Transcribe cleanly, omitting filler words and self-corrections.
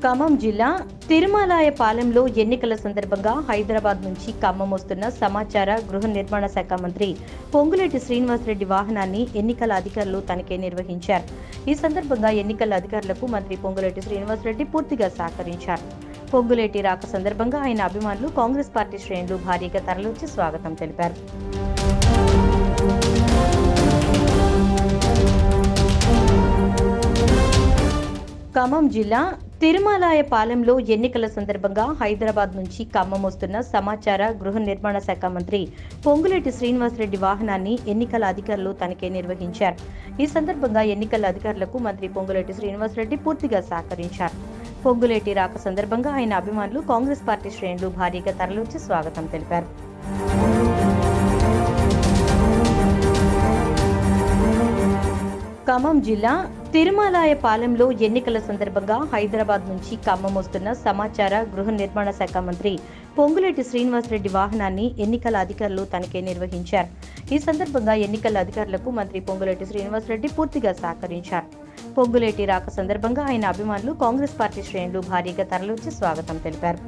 ఖమ్మం జిల్లా తిరుమలాయపాలెంలో ఎన్నికల సందర్భంగా హైదరాబాద్ నుంచి ఖమ్మం వస్తున్న సమాచార గృహ నిర్మాణ శాఖ మంత్రి పొంగులేటి శ్రీనివాసరెడ్డి వాహనాన్ని ఎన్నికల అధికారులు తనిఖీ నిర్వహించారు. ఈ సందర్భంగా ఎన్నికల అధికారులకు మంత్రి పొంగులేటి శ్రీనివాసరెడ్డి పూర్తిగా సహకరించారు. పొంగులేటి రాక సందర్భంగా ఆయన అభిమానులు, కాంగ్రెస్ పార్టీ శ్రేణులు భారీగా తరలివచ్చి స్వాగతం తెలిపారు. ఖమ్మం జిల్లా తిరుమలాయపాలెంలో ఎన్నికల సందర్భంగా హైదరాబాద్ నుంచి ఖమ్మం వస్తున్న సమాచార గృహ నిర్మాణ శాఖ మంత్రి పొంగులేటి శ్రీనివాసరెడ్డి వాహనాన్ని ఎన్నికల అధికారులు తనిఖీ నిర్వహించారు. ఈ సందర్భంగా ఎన్నికల అధికారులకు మంత్రి పొంగులేటి శ్రీనివాసరెడ్డి పూర్తిగా సహకరించారు. పొంగులేటి రాక సందర్భంగా ఆయన అభిమానులు, కాంగ్రెస్ పార్టీ శ్రేణులు భారీగా తరలివచ్చి స్వాగతం తెలిపారు. ఖమ్మం జిల్లా తిరుమలాయపాలెంలో ఎన్నికల సందర్భంగా హైదరాబాద్ నుంచి ఖమ్మం వస్తున్న సమాచార గృహ నిర్మాణ శాఖ మంత్రి పొంగులేటి శ్రీనివాసరెడ్డి వాహనాన్ని ఎన్నికల అధికారులు తనిఖీ నిర్వహించారు. ఈ సందర్భంగా ఎన్నికల అధికారులకు మంత్రి పొంగులేటి శ్రీనివాసరెడ్డి పూర్తిగా సహకరించారు. పొంగులేటి రాక సందర్భంగా ఆయన అభిమానులు, కాంగ్రెస్ పార్టీ శ్రేణులు భారీగా తరలివచ్చి స్వాగతం తెలిపారు.